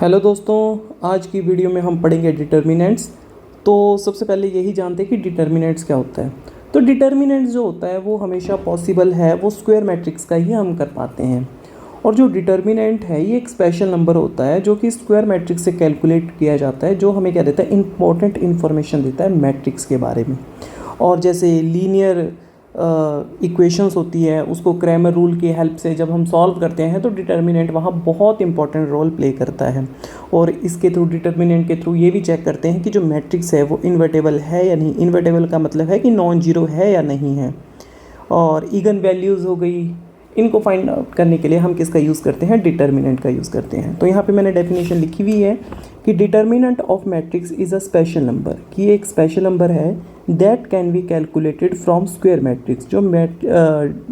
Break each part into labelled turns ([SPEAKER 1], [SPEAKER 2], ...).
[SPEAKER 1] Hello दोस्तों, आज की वीडियो में हम पढ़ेंगे डिटर्मिनेंट्स। तो सबसे पहले यही जानते हैं कि डिटर्मिनेंट्स क्या होता है। तो डिटर्मिनेंट्स जो होता है वो हमेशा पॉसिबल है, वो स्क्वायर मैट्रिक्स का ही हम कर पाते हैं। और जो डिटर्मिनेंट है ये एक स्पेशल नंबर होता है जो कि स्क्वायर मैट्रिक्स से कैलकुलेट किया जाता है, जो हमें क्या देता है, इंपॉर्टेंट इन्फॉर्मेशन देता है मैट्रिक्स के बारे में। और जैसे लीनियर इक्वेशंस होती है, उसको क्रैमर रूल की हेल्प से जब हम सॉल्व करते हैं तो डिटर्मिनेंट वहाँ बहुत इंपॉर्टेंट रोल प्ले करता है। और इसके थ्रू, डिटर्मिनेंट के थ्रू ये भी चेक करते हैं कि जो मैट्रिक्स है वो इन्वर्टेबल है या नहीं। इन्वर्टेबल का मतलब है कि नॉन जीरो है या नहीं है। और इगन वैल्यूज़ हो गई, इनको फाइंड आउट करने के लिए हम किसका यूज़ करते हैं, डिटर्मिनेंट का यूज़ करते हैं। तो यहाँ पे मैंने डेफिनेशन लिखी हुई है कि determinant of matrix is a special number, कि ये एक स्पेशल नंबर है that can be calculated from square matrix. जो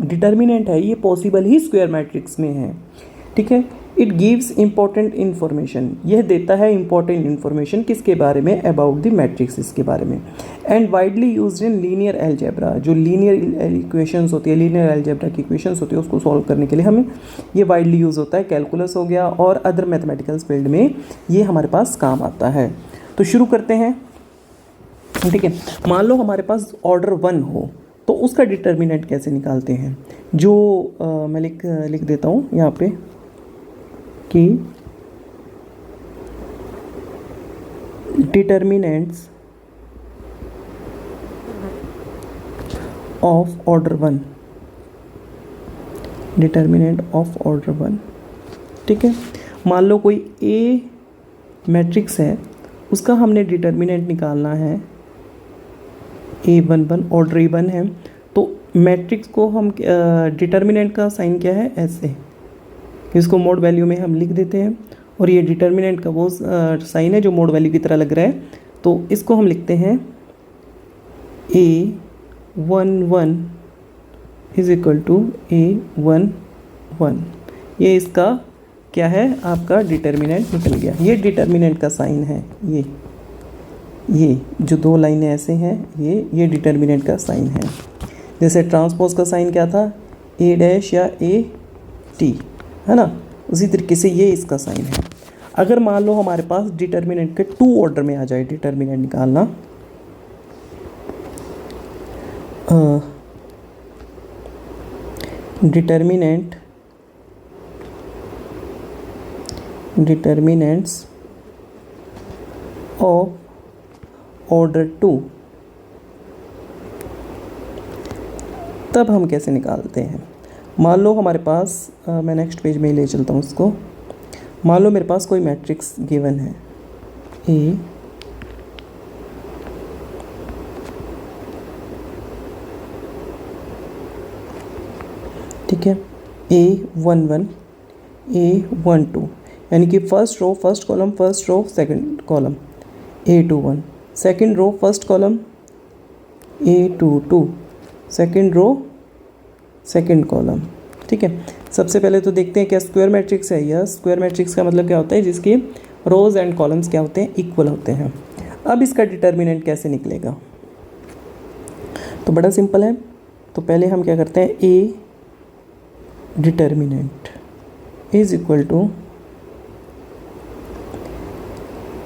[SPEAKER 1] डिटर्मिनेंट है ये पॉसिबल ही स्क्वायर मैट्रिक्स में है, ठीक है। इट गिव्स इंपॉर्टेंट इन्फॉर्मेशन, यह देता है इंपॉर्टेंट इन्फॉर्मेशन किसके बारे में, अबाउट द मैट्रिक्स इसके बारे में। And widely used in linear algebra, जो लीनियर इक्वेशंस होती है, लीनियर अलजेब्रा की इक्वेशंस होती है, उसको सॉल्व करने के लिए हमें ये वाइडली यूज़ होता है। कैलकुलस हो गया और अदर मैथमेटिकल फील्ड में ये हमारे पास काम आता है। तो शुरू करते हैं, ठीक है। मान लो हमारे पास ऑर्डर 1 हो तो उसका डिटर्मिनेंट कैसे निकालते हैं। जो मैं लिख देता हूँ यहाँ पे कि determinants of order 1, determinant of order 1, ठीक है। मान लो कोई ए मैट्रिक्स है, उसका हमने डिटर्मिनेंट निकालना है A11, ऑर्डर A1 है। तो मैट्रिक्स को हम डिटर्मिनेंट का साइन क्या है, ऐसे, इसको मोड वैल्यू में हम लिख देते हैं। और ये डिटर्मिनेंट का वो साइन है जो मोड वैल्यू की तरह लग रहा है, तो इसको हम लिखते हैं A11 is equal to A11। ये इसका क्या है, आपका डिटर्मिनेंट निकल गया। ये डिटर्मिनेंट का साइन है, ये जो दो लाइनें ऐसे हैं, ये डिटर्मिनेंट का साइन है। जैसे ट्रांसपोज का साइन क्या था, ए डैश या ए टी, है ना, उसी तरीके से ये इसका साइन है। अगर मान लो हमारे पास डिटर्मिनेंट के 2 ऑर्डर में आ जाए, डिटर्मिनेंट निकालना, डिटर्मिनेंट्स ऑफ ऑर्डर 2, तब हम कैसे निकालते हैं। मान लो हमारे पास मैं नेक्स्ट पेज में ही ले चलता हूँ इसको। मान लो मेरे पास कोई मैट्रिक्स गिवन है ए, ठीक है, A11 A12, यानी कि first row first column, first row second column A21, second row first column A22, second row second column, ठीक है। सबसे पहले तो देखते हैं क्या स्क्वायर मैट्रिक्स है। यह स्क्वायर मैट्रिक्स का मतलब क्या होता है, जिसके रोज एंड कॉलम्स क्या होते हैं, इक्वल होते हैं। अब इसका डिटर्मिनेंट कैसे निकलेगा, तो बड़ा सिंपल है। तो पहले हम क्या करते हैं, A determinant is equal to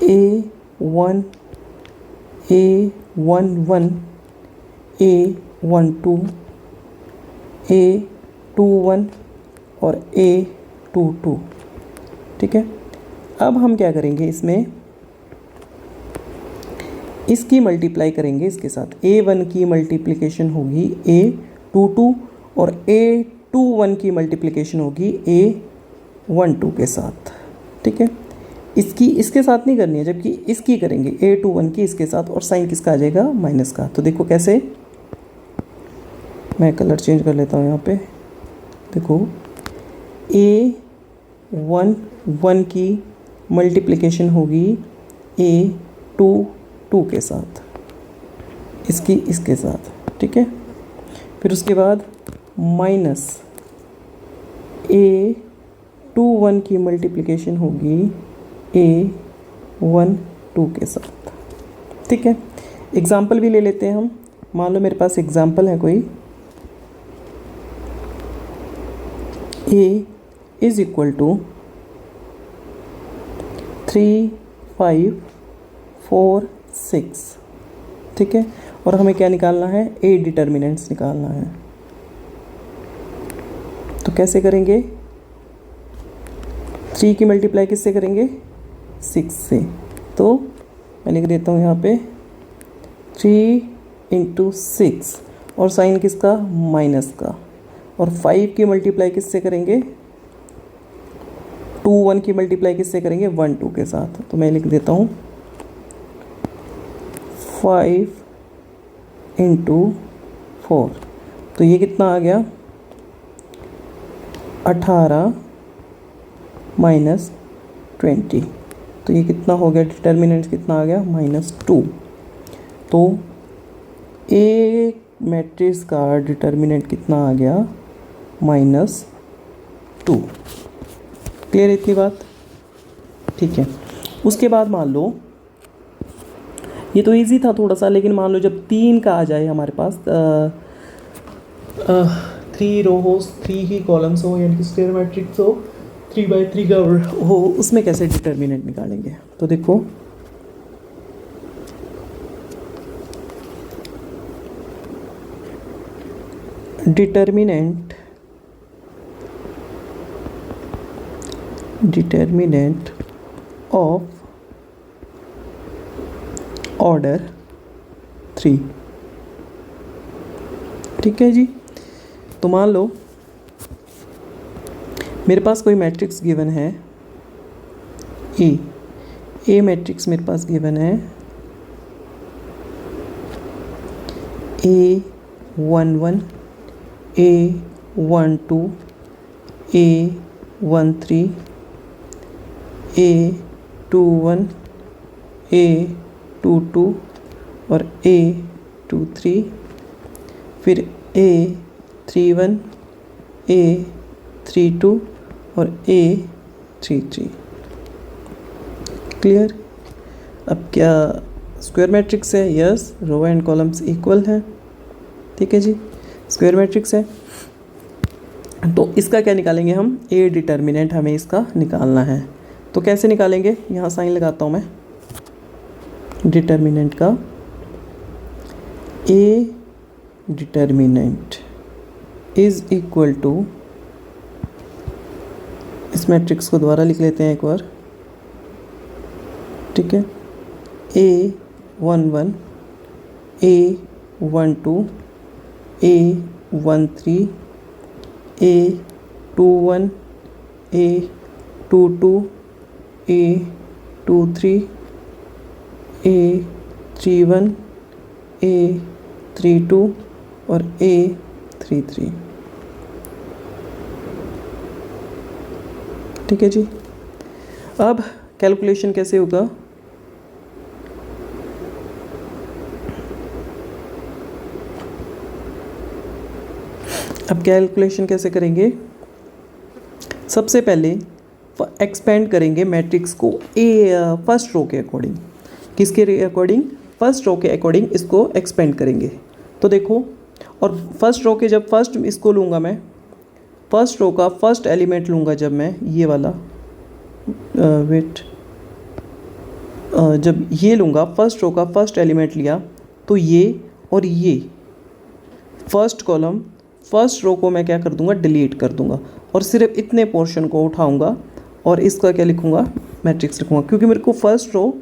[SPEAKER 1] A1 A11 A12 A21 और A22, ठीक है। अब हम क्या करेंगे, इसमें इसकी मल्टीप्लाई करेंगे इसके साथ। A1 की मल्टीप्लिकेशन होगी A22 और A21 की मल्टीप्लिकेशन होगी A12 के साथ, ठीक है। इसकी इसके साथ नहीं करनी है, जबकि इसकी करेंगे A21 की इसके साथ, और साइन किसका आ जाएगा, माइनस का। तो देखो कैसे, मैं कलर चेंज कर लेता हूँ यहाँ पे। देखो A11 की मल्टीप्लिकेशन होगी A22 के साथ, इसकी इसके साथ, ठीक है। फिर उसके बाद माइनस A21 की मल्टीप्लिकेशन होगी A12 के साथ, ठीक है। एग्ज़ाम्पल भी ले लेते हैं हम। मान लो मेरे पास एग्ज़ाम्पल है कोई, A इज़ इक्वल टू 3 5 4 6, ठीक है। और हमें क्या निकालना है, ए डिटर्मिनेंट्स निकालना है। तो कैसे करेंगे, 3 की मल्टीप्लाई किससे करेंगे, 6 से। तो मैं लिख देता हूँ यहाँ पे 3 × 6 और साइन किसका, माइनस का। और 5 की मल्टीप्लाई किससे करेंगे, 2 1 की मल्टीप्लाई किससे करेंगे, 1 2 के साथ। तो मैं लिख देता हूँ 5 × 4। तो ये कितना आ गया, 18 - 20। तो ये कितना हो गया, डिटर्मिनेंट कितना आ गया, -2। तो ए मैट्रिक्स का डिटर्मिनेंट कितना आ गया, -2। क्लियर इतनी बात, ठीक है। उसके बाद मान लो, ये तो इजी था थोड़ा सा, लेकिन मान लो जब 3 का आ जाए हमारे पास, 3 रो हो, 3 ही कॉलम्स हो, यानी कि स्क्वायर मैट्रिक्स हो, 3 × 3 का हो, उसमें कैसे डिटर्मिनेंट निकालेंगे। तो देखो, डिटर्मिनेंट ऑफ ऑर्डर 3, ठीक है जी। तो मान लो मेरे पास कोई मैट्रिक्स गिवन है, ए मैट्रिक्स मेरे पास गिवन है, A11 A12 A13 A21 A22 और A23, फिर A31 A32 और A33। क्लियर। अब क्या स्क्वायर मैट्रिक्स है, yes, row and columns equal हैं, ठीक है जी, स्क्वायर मैट्रिक्स है। तो इसका क्या निकालेंगे हम, ए डिटर्मिनेंट हमें इसका निकालना है। तो कैसे निकालेंगे, यहाँ साइन लगाता हूँ मैं, डिटर्मिनेंट का A determinant is equal to, इस मैट्रिक्स को दोबारा लिख लेते हैं एक बार, ठीक है। A11 A12 A13 A21 A22 A23 A31 A32 और A33, ठीक है जी। अब कैलकुलेशन कैसे होगा, अब कैलकुलेशन कैसे करेंगे, सबसे पहले एक्सपेंड करेंगे मैट्रिक्स को फर्स्ट रो के अकॉर्डिंग। किसके अकॉर्डिंग, फर्स्ट रो के अकॉर्डिंग इसको एक्सपेंड करेंगे। तो देखो, और फर्स्ट रो के जब फर्स्ट इसको लूँगा मैं, फर्स्ट रो का फर्स्ट एलिमेंट लूँगा जब मैं, ये वाला जब ये लूँगा, फर्स्ट रो का फर्स्ट एलिमेंट लिया, तो ये और ये फर्स्ट कॉलम फर्स्ट रो को मैं क्या कर दूंगा, डिलीट कर दूंगा, और सिर्फ इतने पोर्शन को उठाऊंगा और इसका क्या लिखूंगा, मैट्रिक्स लिखूंगा। क्योंकि मेरे को फर्स्ट रो,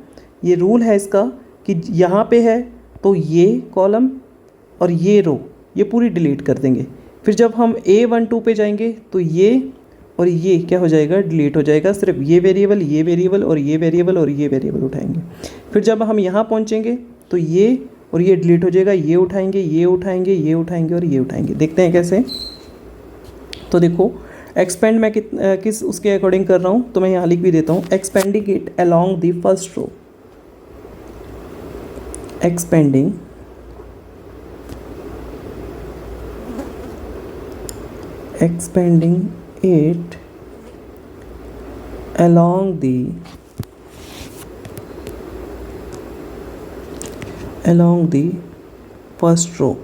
[SPEAKER 1] ये रूल है इसका कि यहाँ पे है तो ये कॉलम और ये रो ये पूरी डिलीट कर देंगे। फिर जब हम A12 पे जाएंगे तो ये और ये क्या हो जाएगा, डिलीट हो जाएगा, सिर्फ ये वेरिएबल और ये वेरिएबल उठाएंगे। फिर जब हम यहाँ पहुँचेंगे तो ये और ये डिलीट हो जाएगा, ये उठाएंगे और ये उठाएंगे। देखते हैं कैसे। तो देखो, एक्सपेंड मैं किस उसके अकॉर्डिंग कर रहा हूँ, तो मैं यहाँ लिख भी देता हूँ, expanding it along the first row, expanding it along the first row,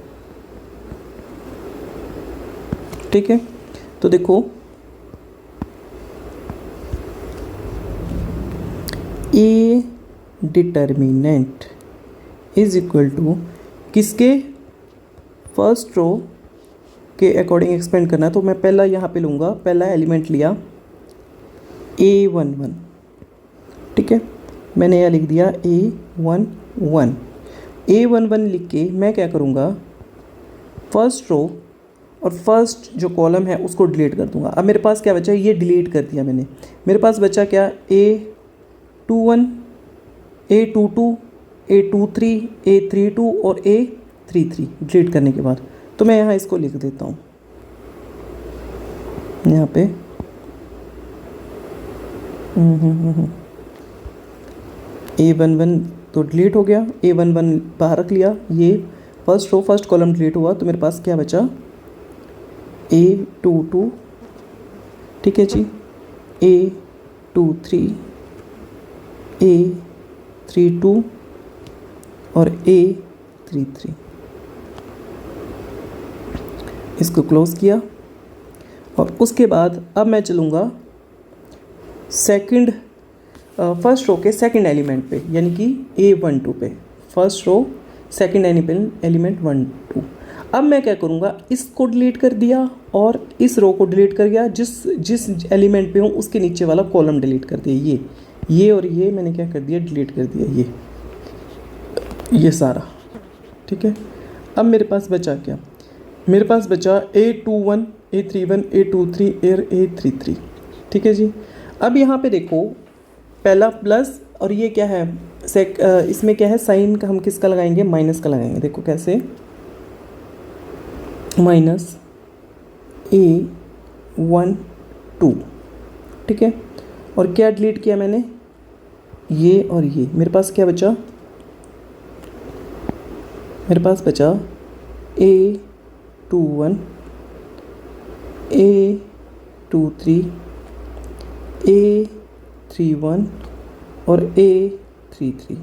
[SPEAKER 1] ठीक है। तो देखो, डिटर्मिनेंट इज इक्वल टू किसके, फर्स्ट रो के अकॉर्डिंग एक्सपेंड करना है। तो मैं पहला यहाँ पे लूँगा, पहला एलिमेंट लिया A11, ठीक है, मैंने यहाँ लिख दिया A11। A11 लिख के मैं क्या करूँगा, फर्स्ट रो और फर्स्ट जो कॉलम है उसको डिलीट कर दूँगा। अब मेरे पास क्या बचा, ये डिलीट कर दिया मैंने, मेरे पास बचा क्या, A21, A22, A23, A32 और A33 डिलीट करने के बाद। तो मैं यहाँ इसको लिख देता हूँ यहाँ पे A11 तो डिलीट हो गया, A11 बाहर रख लिया, ये first row first column delete हुआ। तो मेरे पास क्या बचा, A22, ठीक है जी, A23, A32 और A33, इसको क्लोज किया। और उसके बाद अब मैं चलूँगा सेकंड फर्स्ट रो के सेकंड एलिमेंट पे, यानी कि A12 पे, फर्स्ट रो सेकंड एलिमेंट 1 2। अब मैं क्या करूँगा, इसको डिलीट कर दिया और इस रो को डिलीट कर दिया, जिस एलिमेंट पे हूँ उसके नीचे वाला कॉलम डिलीट कर दिया, ये और ये मैंने क्या कर दिया, डिलीट कर दिया, ये सारा, ठीक है। अब मेरे पास बचा क्या, मेरे पास बचा A21, A31, A23 और A33, ठीक है जी। अब यहाँ पे देखो, पहला प्लस और ये क्या है, इसमें क्या है, साइन का हम किसका लगाएंगे, माइनस का लगाएंगे। देखो कैसे, माइनस A12, ठीक है। और क्या डिलीट किया मैंने, ये और ये। मेरे पास क्या बचा, मेरे पास बचा A21, A23, A31 और A33,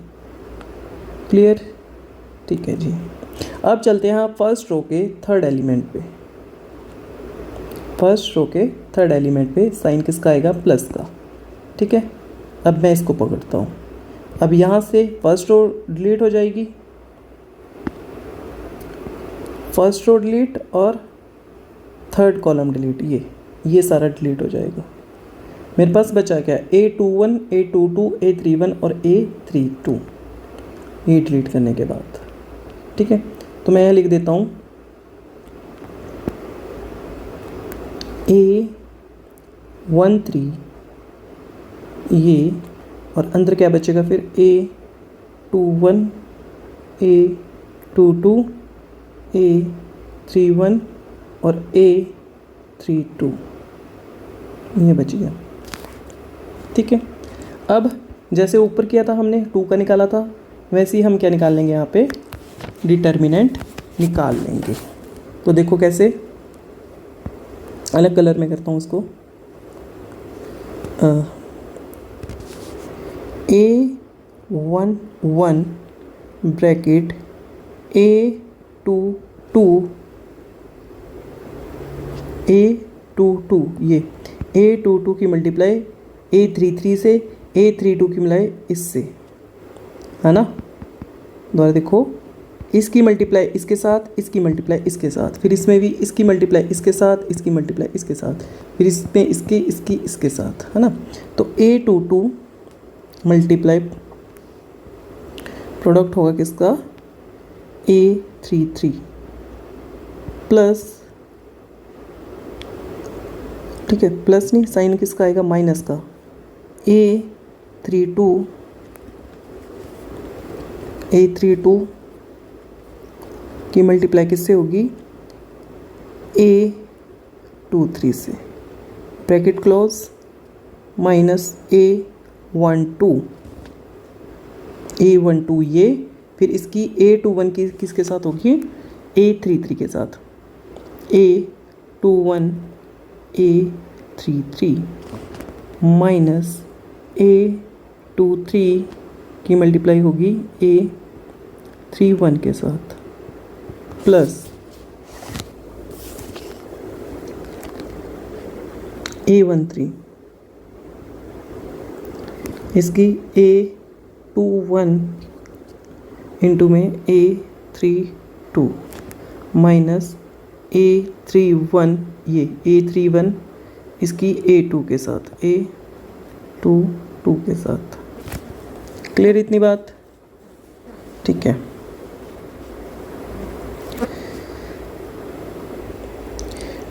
[SPEAKER 1] क्लियर, ठीक है जी। अब चलते हैं फर्स्ट रो के थर्ड एलिमेंट पे, फर्स्ट रो के थर्ड एलिमेंट पे साइन किसका आएगा, प्लस का, ठीक है। अब मैं इसको पकड़ता हूँ, अब यहाँ से फर्स्ट रो डिलीट हो जाएगी, फर्स्ट रो डिलीट और थर्ड कॉलम डिलीट, ये सारा डिलीट हो जाएगा। मेरे पास बचा क्या, A21, A22, A31 और A32, ये डिलीट करने के बाद, ठीक है। तो मैं यहाँ लिख देता हूँ A13, ये, और अंदर क्या बचेगा फिर, A21, A22, A31 और A32, ये बच गया, ठीक है। अब जैसे ऊपर किया था हमने 2 का निकाला था, वैसे ही हम क्या निकाल लेंगे, यहाँ पे डिटर्मिनेंट निकाल लेंगे। तो देखो कैसे, अलग कलर में करता हूँ इसको, A11 ब्रैकेट A22, ये A22 की मल्टीप्लाई A33 से, A32 की मिलाए इससे, है ना। दोबारा देखो, इसकी मल्टीप्लाई इसके साथ, इसकी मल्टीप्लाई इसके साथ, फिर इसमें भी इसकी मल्टीप्लाई इसके साथ, इसकी मल्टीप्लाई इसके साथ, फिर इसमें इसके साथ, है ना। तो A22 मल्टीप्लाई प्रोडक्ट होगा किसका, A33 प्लस, ठीक है, प्लस नहीं, साइन किसका आएगा, माइनस का, A32 की मल्टीप्लाई किससे होगी, A23 से, ब्रैकेट क्लोज, माइनस A12 ये, फिर इसकी A21 की किसके साथ होगी, A33 के साथ, A21 A33 माइनस A23 की मल्टीप्लाई होगी A31 के साथ, प्लस A13 इसकी A21 1 इंटू में A3 2 माइनस A3 1, ये A3 1 इसकी A2 के साथ, A2 2 के साथ। क्लियर इतनी बात? ठीक है।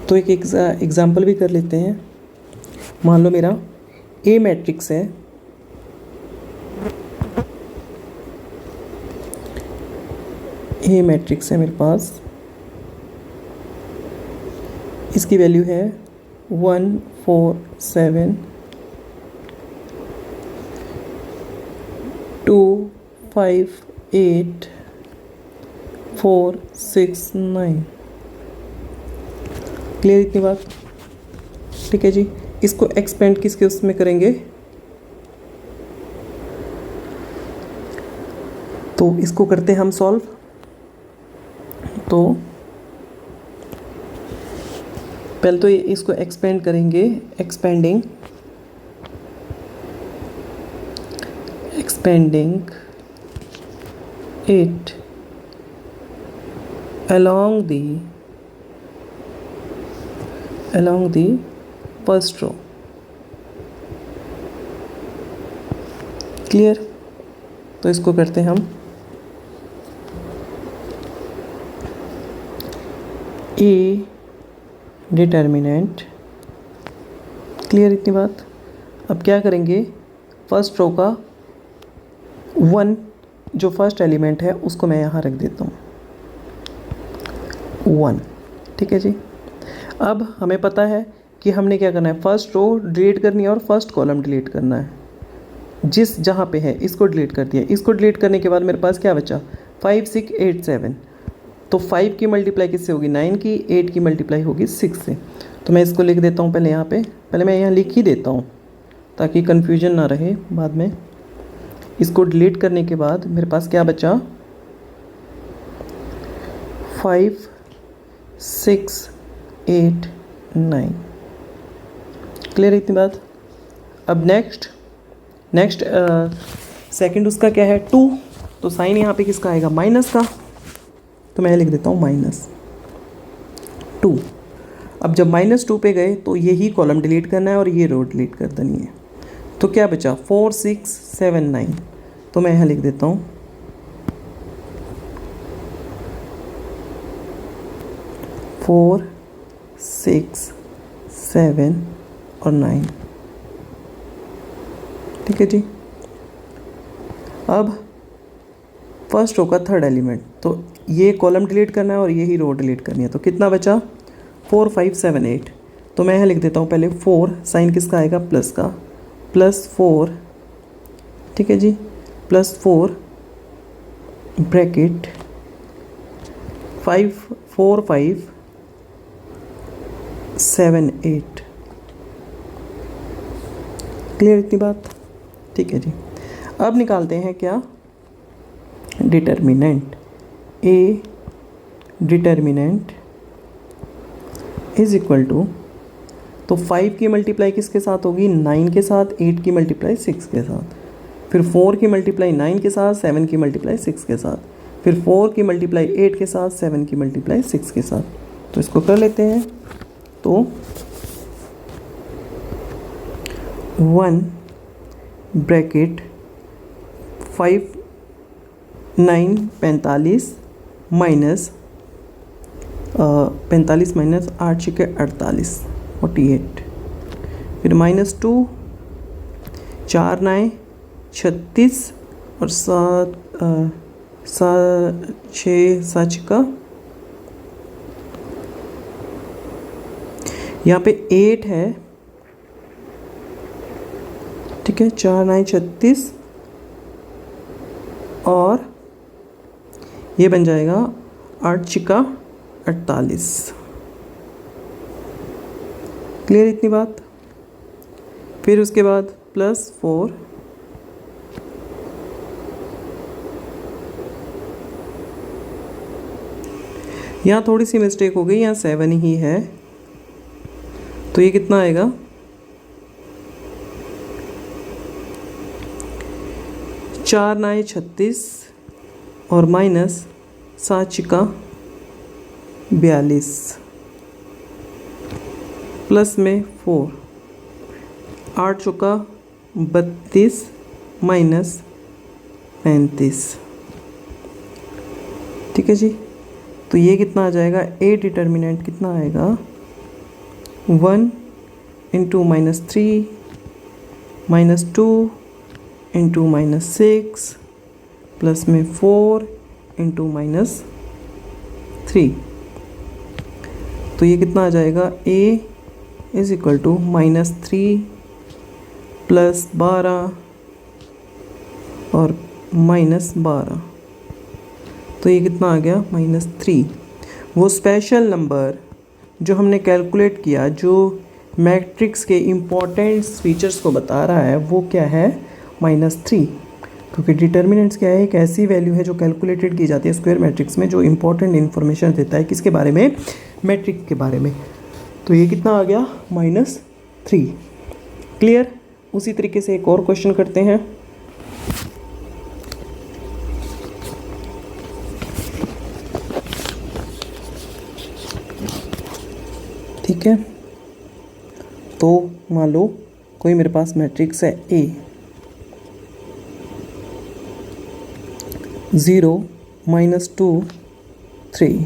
[SPEAKER 1] तो एक एग्जाम्पल भी कर लेते हैं। मान लो मेरा A मैट्रिक्स है, A मैट्रिक्स है मेरे पास, इसकी वैल्यू है 1 4 7 2 5 8 4 6 9। क्लियर इतनी बात? ठीक है जी। इसको एक्सपेंड किसके उसमें करेंगे, तो इसको करते हैं हम सॉल्व। तो पहले तो इसको एक्सपेंड करेंगे, expanding it along the first row। Clear? तो इसको करते हैं हम A डिटर्मिनेंट। क्लियर इतनी बात? अब क्या करेंगे, फर्स्ट रो का 1 जो फर्स्ट एलिमेंट है उसको मैं यहाँ रख देता हूँ 1। ठीक है जी। अब हमें पता है कि हमने क्या करना है, फर्स्ट रो डिलीट करनी है और फर्स्ट कॉलम डिलीट करना है। जिस जहाँ पे है इसको डिलीट कर दिया। इसको डिलीट करने के बाद मेरे पास क्या बचा, 5 6 8 7। तो 5 की मल्टीप्लाई किससे होगी, 9 की, 8 की मल्टीप्लाई होगी 6 से। तो मैं इसको लिख देता हूँ पहले यहाँ पे, पहले मैं यहाँ लिख ही देता हूँ ताकि कन्फ्यूजन ना रहे बाद में। इसको डिलीट करने के बाद मेरे पास क्या बचा, 5 6 8 9। क्लियर इतनी बात? अब नेक्स्ट सेकंड उसका क्या है, 2। तो साइन यहाँ पे किसका आएगा, माइनस का। तो मैं लिख देता हूँ -2। अब जब -2 पे गए तो यही कॉलम डिलीट करना है और ये रो डिलीट कर देनी है। तो क्या बचा, 4 6 7 9। तो मैं यहाँ लिख देता हूँ 4 6 7 और 9। ठीक है जी। अब फर्स्ट रो का थर्ड एलिमेंट, तो ये कॉलम डिलीट करना है और यही रो डिलीट करनी है। तो कितना बचा, 4 5 7 8। तो मैं यहाँ लिख देता हूँ पहले 4, साइन किसका आएगा, प्लस का, +4। ठीक है जी, +4 ब्रैकेट 5 4 5 7 8। क्लियर इतनी बात? ठीक है जी। अब निकालते हैं क्या, determinant. A determinant is equal to, तो 5 की मल्टीप्लाई किसके साथ होगी, 9 के साथ, 8 की मल्टीप्लाई 6 के साथ, फिर 4 की मल्टीप्लाई 9 के साथ, 7 की मल्टीप्लाई 6 के साथ, फिर 4 की मल्टीप्लाई 8 के साथ, 7 की मल्टीप्लाई 6 के साथ। तो इसको कर लेते हैं। तो 1 ब्रैकेट 5 9 45 माइनस 45 माइनस 8 छिके 48 48, फिर -2 4 9 36 और 7 6 7 का, यहाँ पे 8 है। ठीक है, 4 9 36 और ये बन जाएगा 8 छिका 48। क्लियर इतनी बात? फिर उसके बाद +4 यहाँ थोड़ी सी मिस्टेक हो गई, यहाँ 7 ही है। तो ये कितना आएगा, 4 4 9 36 और माइनस 7 छिका 42 प्लस में 4 8 चौका 32 माइनस 35। ठीक है जी। तो ये कितना आ जाएगा, ए डिटर्मिनेंट कितना आएगा 1 इंटू -3 -2 इंटू -6 प्लस में 4 इंटू -3। तो ये कितना आ जाएगा, ए इज इक्वल टू -3 प्लस 12 और -12। तो ये कितना आ गया -3। वो स्पेशल नंबर जो हमने कैलकुलेट किया, जो मैट्रिक्स के इम्पॉर्टेंट फीचर्स को बता रहा है, वो क्या है -3। क्योंकि डिटर्मिनेंट्स क्या है, एक ऐसी वैल्यू है जो कैलकुलेटेड की जाती है स्क्वायर मैट्रिक्स में, जो इम्पोर्टेंट इन्फॉर्मेशन देता है किसके बारे में, मैट्रिक्स के बारे में। तो ये कितना आ गया -3। क्लियर। उसी तरीके से एक और क्वेश्चन करते हैं। ठीक है, तो मान लो कोई मेरे पास मैट्रिक्स है ए 0 -2 3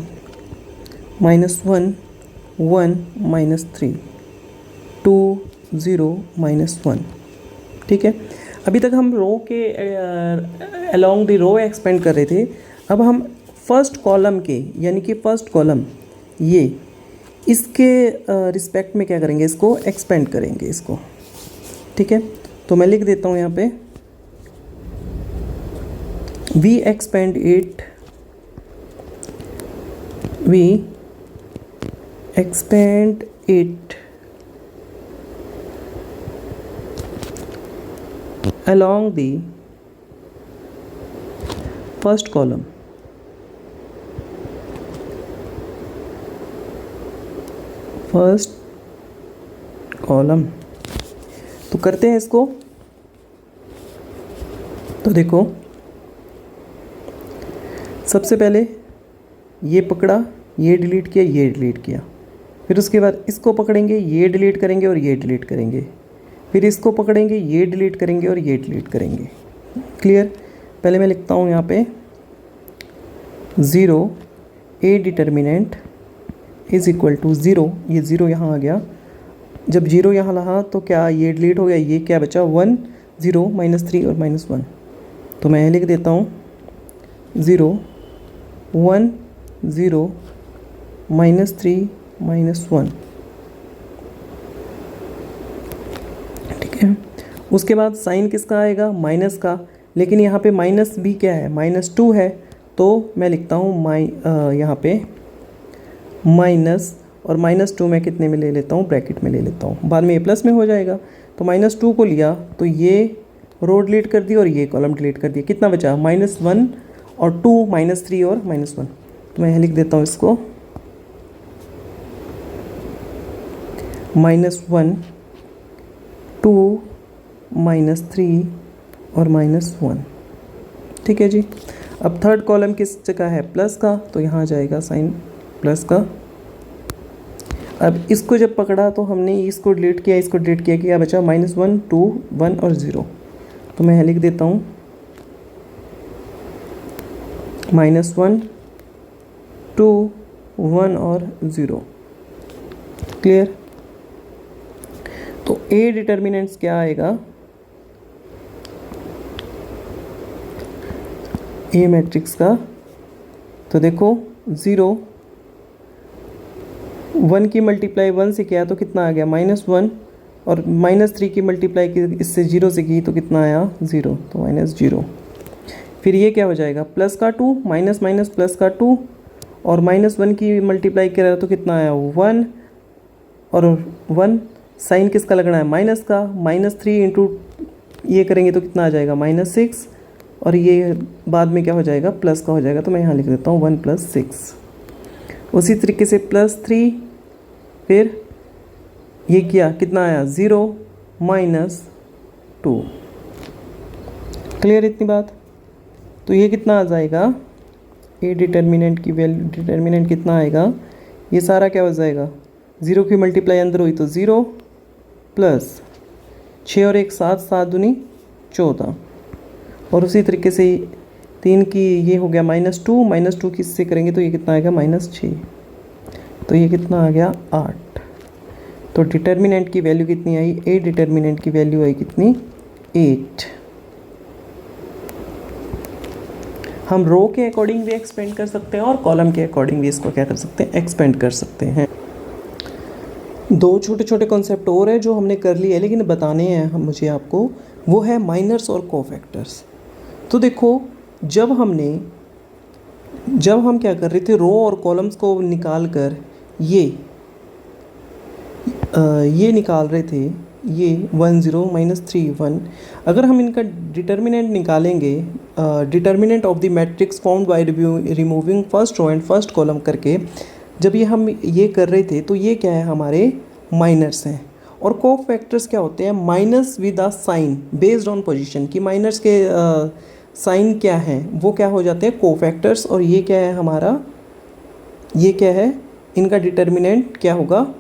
[SPEAKER 1] -1 1 -3 2 0 -1। ठीक है, अभी तक हम रो के अलोंग द रो एक्सपेंड कर रहे थे। अब हम फर्स्ट कॉलम के, यानी कि फर्स्ट कॉलम ये, इसके रिस्पेक्ट में क्या करेंगे, इसको एक्सपेंड करेंगे इसको। ठीक है, तो मैं लिख देता हूँ यहाँ पे we expand it along the first column। First column. तो करते हैं इसको। तो देखो, सबसे पहले ये पकड़ा, ये डिलीट किया, ये डिलीट किया, फिर उसके बाद इसको पकड़ेंगे, ये डिलीट करेंगे और ये डिलीट करेंगे, फिर इसको पकड़ेंगे, ये डिलीट करेंगे और ये डिलीट करेंगे। क्लियर। पहले मैं लिखता हूँ यहाँ पे 0 A determinant is equal to 0। ये 0 यहाँ आ गया, जब 0 यहाँ रहा तो क्या ये डिलीट हो गया, ये क्या बचा 1 0 -3 और -1। तो मैं लिख देता हूँ 0 1 0 -3 -1। ठीक है, उसके बाद साइन किसका आएगा, माइनस का। लेकिन यहाँ पे माइनस भी क्या है, -2 है। तो मैं लिखता हूँ यहाँ पे माइनस, और -2 मैं कितने में ले लेता हूँ, ब्रैकेट में ले लेता हूँ, बाद में ये प्लस में हो जाएगा। तो -2 को लिया तो ये रो डिलीट कर दी और ये कॉलम डिलीट कर दिया। कितना बचा, -1 और 2 -3 और -1। तो मैं लिख देता हूँ इसको -1 2 -3 और -1। ठीक है जी। अब थर्ड कॉलम किस जगह है, प्लस का, तो यहाँ आ जाएगा साइन प्लस का। अब इसको जब पकड़ा तो हमने इसको डिलीट किया, इसको डिलीट किया, क्या बचा -1 2 1 और 0। तो मैं लिख देता हूँ -1 2 1 और 0। क्लियर। तो ए डिटर्मिनेंट्स क्या आएगा, ए मैट्रिक्स का। तो देखो 0 1 की मल्टीप्लाई 1 से किया तो कितना आ गया -1, और -3 की मल्टीप्लाई की इससे 0 से की तो कितना आया 0, तो -0। फिर ये क्या हो जाएगा, प्लस का 2 माइनस माइनस प्लस का 2, और -1 की मल्टीप्लाई करा तो कितना आया 1, और 1 साइन किसका लगना है, माइनस का। -3 इंटू ये करेंगे तो कितना आ जाएगा -6, और ये बाद में क्या हो जाएगा, प्लस का हो जाएगा। तो मैं यहाँ लिख देता हूँ 1 + 6। उसी तरीके से +3, फिर ये किया, कितना आया 0 -2। क्लियर इतनी बात? तो ये कितना आ जाएगा, ए डिटर्मिनेंट की वैल्यू, डिटर्मिनेंट कितना आएगा, ये सारा क्या हो जाएगा, 0 की मल्टीप्लाई अंदर हुई तो 0 प्लस 6 और 1 7, 7 दूनी 14, और उसी तरीके से 3 की ये हो गया -2, -2 किससे करेंगे तो ये कितना आएगा -6, तो ये कितना आ गया 8। तो डिटर्मिनेंट की वैल्यू कितनी आई, ए डिटर्मिनेंट की वैल्यू आई कितनी, 8। हम रो के अकॉर्डिंग भी एक्सपेंड कर सकते हैं और कॉलम के अकॉर्डिंग भी इसको क्या कर सकते हैं, एक्सपेंड कर सकते हैं। दो छोटे छोटे कॉन्सेप्ट और है जो हमने कर लिए है लेकिन बताने हैं हम मुझे आपको, वो है माइनर्स और कोफैक्टर्स। तो देखो जब हम क्या कर रहे थे, रो और कॉलम्स को निकाल कर ये निकाल रहे थे, ये 1 0 -3 1, अगर हम इनका डिटर्मिनेंट निकालेंगे, determinant of the matrix formed by removing first row and first column करके, जब ये हम ये कर रहे थे तो ये क्या है, हमारे माइनर्स हैं। और कोफैक्टर्स क्या होते हैं, minus with a sign based on position, कि माइनर्स के साइन क्या हैं वो क्या हो जाते हैं, कोफैक्टर्स। और ये क्या है हमारा, ये क्या है, इनका डिटर्मिनेंट क्या होगा,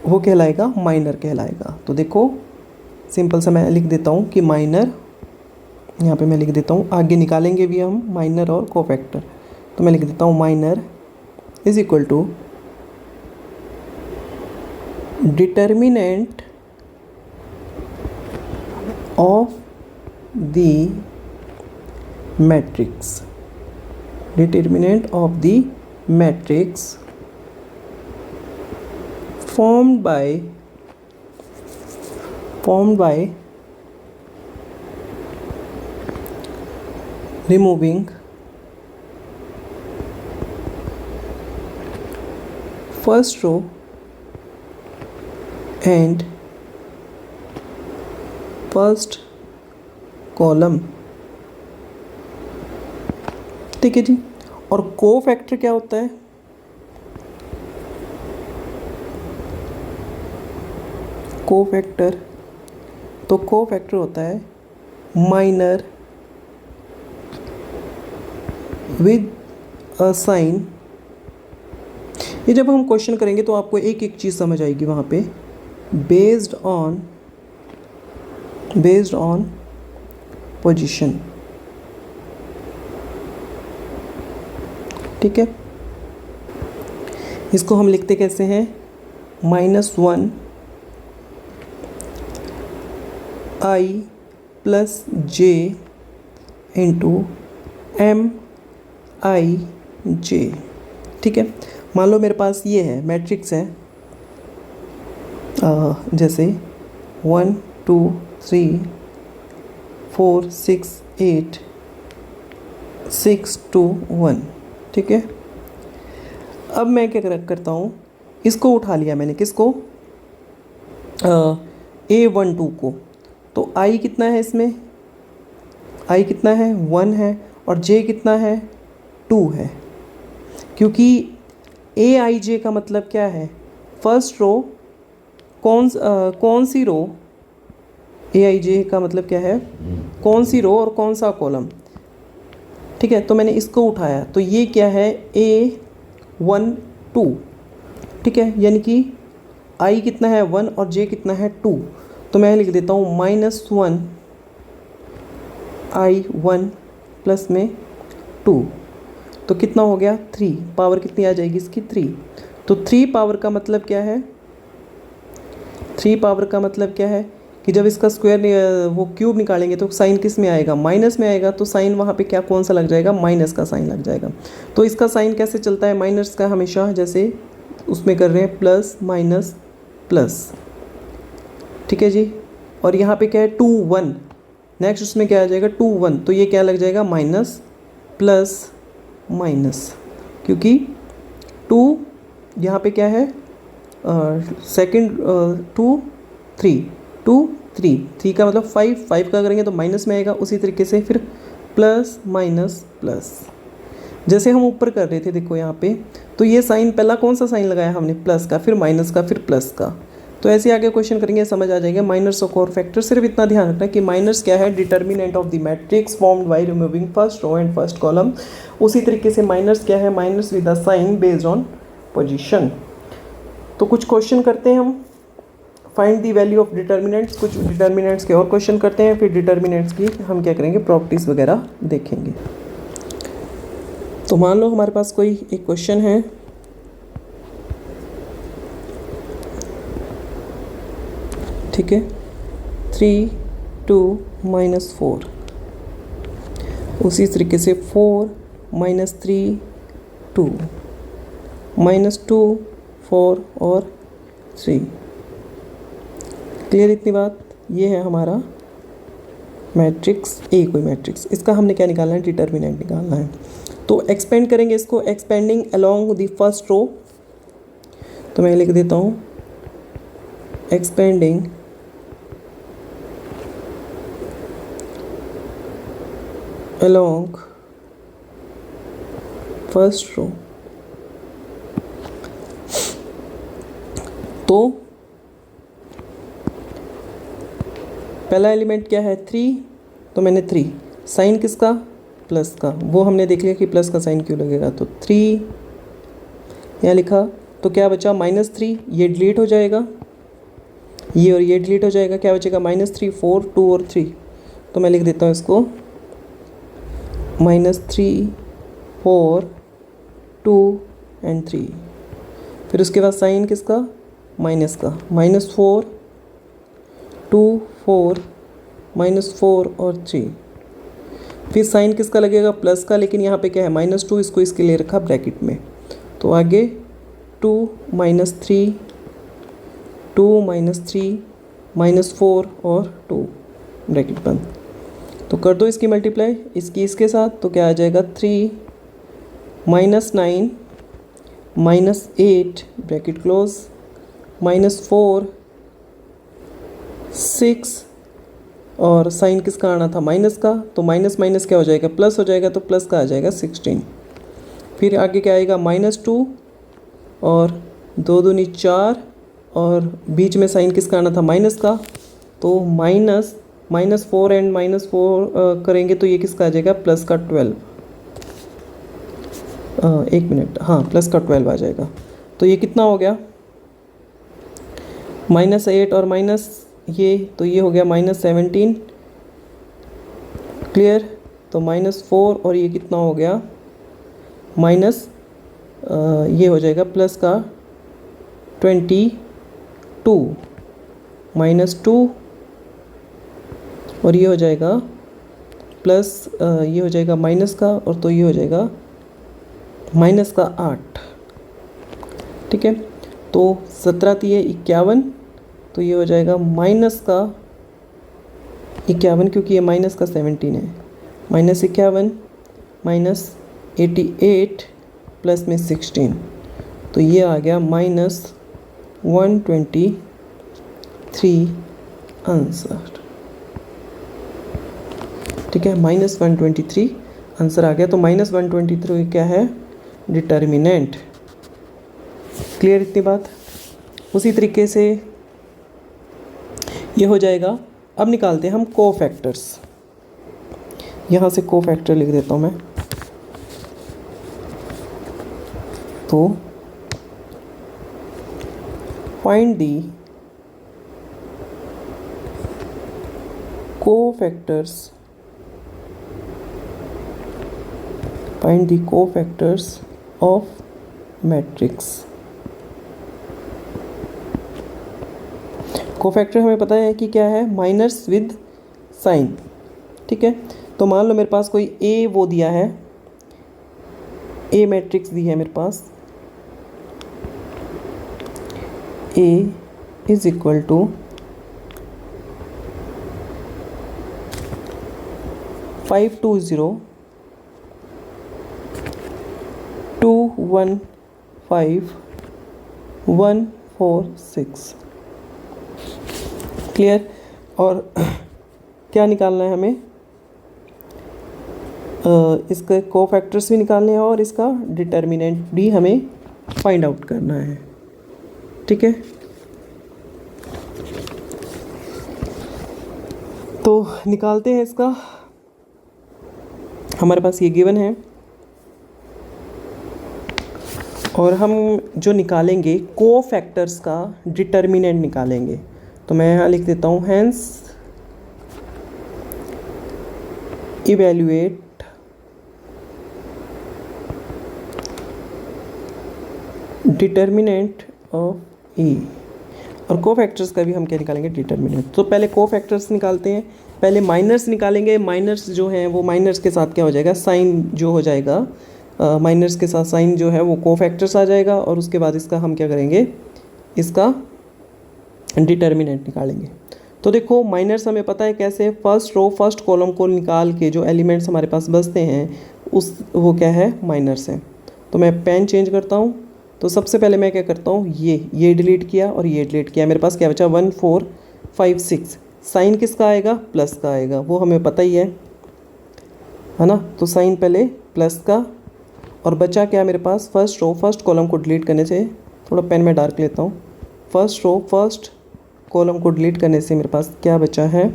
[SPEAKER 1] वो कहलाएगा माइनर कहलाएगा। तो देखो सिंपल सा मैं लिख देता हूँ कि माइनर, यहाँ पे मैं लिख देता हूँ, आगे निकालेंगे भी हम माइनर और कोफैक्टर, तो मैं लिख देता हूँ minor is equal to determinant of the matrix, determinant of the matrix formed by removing first row and first column। ठीक है जी। और कोफैक्टर क्या होता है, कोफैक्टर, तो कोफैक्टर होता है माइनर विद अ साइन। ये जब हम क्वेश्चन करेंगे तो आपको एक एक चीज़ समझ आएगी वहाँ पे, बेस्ड ऑन पोजीशन। ठीक है, इसको हम लिखते कैसे हैं, -1 I + j इंटू MIj। ठीक है, मान लो मेरे पास ये है मैट्रिक्स है, जैसे 1 2 3 4 6 8 6 2 1। ठीक है, अब मैं क्या करता हूँ, इसको उठा लिया मैंने, किसको, A12 को। तो I कितना है इसमें, I कितना है 1 है, और J कितना है 2 है, क्योंकि AIJ का मतलब क्या है, फर्स्ट रो, कौन सी रो, AIJ का मतलब क्या है, कौन सी रो और कौन सा कॉलम। ठीक है, तो मैंने इसको उठाया, तो ये क्या है, A12। ठीक है, यानी कि I कितना है 1 और J कितना है 2, तो मैं लिख देता हूँ -1 I1 प्लस में 2, तो कितना हो गया 3, पावर कितनी आ जाएगी इसकी 3। तो 3 पावर का मतलब क्या है, 3 पावर का मतलब क्या है कि जब इसका स्क्वायर वो क्यूब निकालेंगे तो साइन किस में आएगा, माइनस में आएगा, तो साइन वहाँ पे क्या कौन सा लग जाएगा, माइनस का साइन लग जाएगा। तो इसका साइन कैसे चलता है माइनस का, हमेशा जैसे उसमें कर रहे हैं प्लस माइनस प्लस। ठीक है जी, और यहाँ पे क्या है 2 1, नेक्स्ट उसमें क्या आ जाएगा 2 1, तो ये क्या लग जाएगा माइनस प्लस माइनस, क्योंकि 2 यहाँ पे क्या है सेकंड 2 3 2 3 3 का मतलब 5 का करेंगे तो माइनस में आएगा, उसी तरीके से फिर प्लस माइनस प्लस, जैसे हम ऊपर कर रहे थे। देखो यहाँ पे तो ये साइन, पहला कौन सा साइन लगाया हमने, प्लस का, फिर माइनस का, फिर प्लस का। तो ऐसे आगे क्वेश्चन करेंगे, समझ आ जाएगा। माइनर्स और कोर फैक्टर, सिर्फ इतना ध्यान रखना कि माइनर्स क्या है, determinant of the matrix formed by removing first row and first column. उसी तरीके से माइनर्स क्या है, minors with a sign based on position. तो कुछ क्वेश्चन करते हैं हम, find the value of determinants, कुछ डिटर्मिनेंट्स के और क्वेश्चन करते हैं, फिर डिटर्मिनेंट्स की हम क्या करेंगे, प्रॉपर्टीज़ वगैरह देखेंगे। तो मान लो हमारे पास कोई एक क्वेश्चन है, ठीक है, 3 2 -4, उसी तरीके से 4 -3 2 -2 4 और 3। क्लियर इतनी बात। ये है हमारा मैट्रिक्स ए, कोई मैट्रिक्स, इसका हमने क्या निकालना है, डिटर्मिनेंट निकालना है। तो एक्सपेंड करेंगे इसको, expanding along the first row, तो मैं लिख देता हूँ एक्सपेंडिंग along first row। तो पहला एलिमेंट क्या है, 3, तो मैंने 3, साइन किसका, प्लस का, वो हमने देख लिया कि प्लस का साइन क्यों लगेगा, तो 3 यहाँ लिखा। तो क्या बचा, -3, ये डिलीट हो जाएगा, ये और ये डिलीट हो जाएगा, क्या बचेगा, -3 4 2 और 3। तो मैं लिख देता हूँ इसको -3 4 2 एंड 3। फिर उसके बाद साइन किसका, माइनस का, -4 2 4 -4 और 3। फिर साइन किसका लगेगा, प्लस का, लेकिन यहाँ पे क्या है -2, इसको इसके लिए रखा ब्रैकेट में। तो आगे 2 -3 2 -3 -4 और 2 ब्रैकेट बंद। तो कर दो इसकी मल्टीप्लाई इसकी इसके साथ, तो क्या आ जाएगा, 3 -9 -8 ब्रैकेट क्लोज -4 6 और साइन किसका आना था, माइनस का, तो माइनस माइनस क्या हो जाएगा, प्लस हो जाएगा, तो प्लस का आ जाएगा 16। फिर आगे क्या आएगा, -2 और 2 दूनी 4 और बीच में साइन किसका आना था, माइनस का, तो -4 एंड -4 करेंगे तो ये किसका आ जाएगा, प्लस का 12। एक मिनट, हाँ प्लस का 12 आ जाएगा। तो ये कितना हो गया, -8 और माइनस ये, तो ये हो गया -17। क्लियर। तो -4 और ये कितना हो गया, माइनस ये हो जाएगा प्लस का 22 -2 और ये हो जाएगा प्लस ये हो जाएगा माइनस का, और तो ये हो जाएगा माइनस का 8। ठीक है। तो 17 3 51, तो ये हो जाएगा माइनस का 51, क्योंकि ये माइनस का 17 है, -51 -88 प्लस में 16, तो ये आ गया -123 आंसर। ठीक है, -123 आंसर आ गया। तो -123 क्या है, डिटर्मिनेंट। क्लियर इतनी बात। उसी तरीके से ये हो जाएगा। अब निकालते हैं हम कोफैक्टर्स। यहाँ से कोफैक्टर लिख देता हूँ मैं। तो find the cofactors, find the cofactors of matrix. Cofactor हमें पता है कि क्या है, माइनस विद साइन। ठीक है। तो मान लो मेरे पास कोई ए वो दिया है, ए मैट्रिक्स दी है मेरे पास, ए इज इक्वल टू 5 2 0 2 1 5 1 4 6। क्लियर। और क्या निकालना है हमें, इसके कोफैक्टर्स भी निकालने हैं और इसका डिटर्मिनेंट भी हमें फाइंड आउट करना है। ठीक है। तो निकालते हैं इसका। हमारे पास ये गिवन है और हम जो निकालेंगे कोफैक्टर्स का डिटर्मिनेंट निकालेंगे। तो मैं यहाँ लिख देता हूँ, हैंस इवैल्यूएट डिटर्मिनेंट ऑफ ई। और कोफैक्टर्स का भी हम क्या निकालेंगे, डिटर्मिनेंट। तो पहले कोफैक्टर्स निकालते हैं, पहले माइनर्स निकालेंगे। माइनर्स जो हैं वो माइनर्स के साथ क्या हो जाएगा, साइन जो हो जाएगा, माइनर्स के साथ साइन जो है वो कोफैक्टर्स आ जाएगा। और उसके बाद इसका हम क्या करेंगे, इसका डिटर्मिनेंट निकालेंगे। तो देखो माइनर्स हमें पता है कैसे, फर्स्ट रो फर्स्ट कॉलम को निकाल के जो एलिमेंट्स हमारे पास बचते हैं उस वो क्या है, माइनर्स हैं। तो मैं पेन चेंज करता हूँ। तो सबसे पहले मैं क्या करता हूँ, ये डिलीट किया और ये डिलीट किया। मेरे पास क्या बचा, 1 4 5 6। साइन किसका आएगा, प्लस का आएगा, वो हमें पता ही है ना। तो साइन पहले प्लस का, और बचा क्या मेरे पास, फर्स्ट रो फर्स्ट कॉलम को डिलीट करने से, थोड़ा पेन में डार्क लेता हूँ, फर्स्ट रो फर्स्ट कॉलम को डिलीट करने से मेरे पास क्या बचा है,